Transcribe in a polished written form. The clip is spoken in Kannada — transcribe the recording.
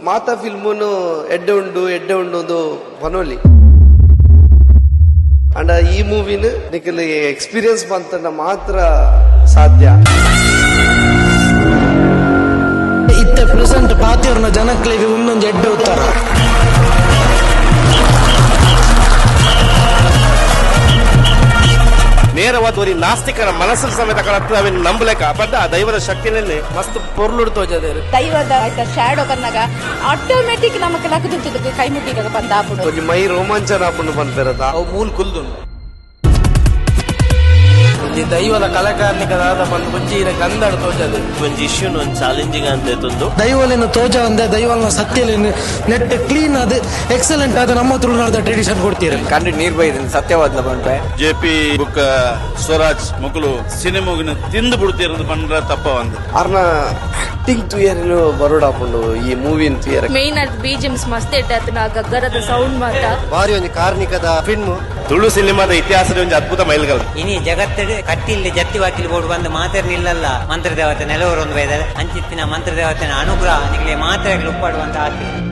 ಮಾತಾ ಫಿಲ್ಮುನು ಎಡ್ಡೆ ಉಂಡು ಒಂದು ಪನೋಲಿ ಅಂಡ ಈ ಮೂವಿನ ನಿಖಲ್ ಎಕ್ಸ್ಪೀರಿಯನ್ಸ್ ಬಂತಂಡ ಮಾತ್ರ ಸಾಧ್ಯ. ಇತ್ತ ಪ್ರೆಸೆಂಟ್ ಪಾತಿಯವ್ರನ್ನ ಜನಕ್ಲಿಗೆ ಇನ್ನೊಂದು ಎಡ್ಡೆ ಉತ್ತರ ನೇರವಾದ ನಾಸ್ತಿಕರ ಮನಸ್ಸು ಸಮೇತ ಕಳತ್ವೆ ನಂಬಲೇಕ ಬಟ್ ಆ ದೈವದ ಶಕ್ತಿನಲ್ಲಿ ಮಸ್ತ್ ಪೊರ್ಲುಡ್ ತೋಜದೆ ದೈವದ ಶಾಡೋ ಬಂದಾಗ ಆಟೋಮೆಟಿಕ್ ನಮಗೆ ಲಕ್ಕದುಂಟು ಕೈ ಮುಟ್ಟಿಗ ಬಂದ ಆಪುಡು ಕೊಂಚ ಮೈ ರೋಮಾಂಚನ ಆಪುಂಡು ಬಂದ್ಪೆರದ ಅವು ಮೂಲ್ ಕುಲ್ದುಂಡು ಈ ದೈವದ ಕಲಾಕಾರನಿಕದಾದ ಬಂದು ಮುಂಚಿನ ಗಂಧಡ ತೋಜದು ಒಂಜಿ ಇಶ್ಯೂನ್ ಒಂದು ಚಾಲೆಂಜಿಂಗ್ ಅಂತ ತಂದು ದೈವಲಿನ ತೋಜ ಅಂದೆ ದೈವಲ್ನ ಸತ್ಯಲಿ ನೆಟ್ ಕ್ಲೀನ್ ಅದು ಎಕ್ಸಲೆಂಟ್ ಅದು ನಮ್ಮ ತುಳುನಾಡದ ಟ್ರೆಡಿಷನ್ ಕೊಡ್ತೀರಿ ಕಂಡು ನೀರ್ ಬೈದ ಸತ್ಯವಾದ ಬಂದ್ರೆ ಜೆಪಿ ಬುಕ್ ಸ್ವರಾಜ್ ಮಕ್ಕಳು ಸಿನಿಮಾಗಿನ ತಿಂದು ಬಿಡ್ತೀರ ಬಂದ್ರ ತಪ್ಪ ಒಂದು ಅವ್ರನ್ನ ಆಕ್ಟಿಂಗ್ ತುಯರಿನು ಬರೋಡ್ ಹಾಕೊಂಡು ಈ ಮೂವಿನ ತುಯರ ಮೇನ್ ಅದು ಬಿಜಿಎಮ್ಸ್ ಮಸ್ತ್ ಇಟ್ಟಾತ ಗಗ್ಗರದ ಸೌಂಡ್ ಮಾತ ಬಾರಿ ಒಂದು ಕಾರ್ಮಿಕದ ಫಿಲ್ಮ್ ತುಳು ಸಿನಿಮಾದ ಇತಿಹಾಸದ ಒಂದು ಅದ್ಭುತ ಮೈಲ್ಗಲ್ ಇನಿ ಜಗತ್ತಡೆ ಕಟ್ಟಿಲ್ಲಿ ಜತ್ತಿ ವಾಕಿಲ್ ಬೋರ್ಡ್ ಬಂದು ಮಾತಾಡ್ಲಿಲ್ಲಲ್ಲ ಮಂತ್ರ ದೇವತೆ ನೆಲವರೊಂದು ಬೈದರೆ ಅಂಚಿತ್ತಿನ ಮಂತ್ರ ದೇವತೆನ ಅನುಗ್ರಹ ನಿಮಗೆ ಮಾತ್ರೆಗಳು ಉಪ್ಪಾಡುವಂತ ಆಗ್ತದೆ.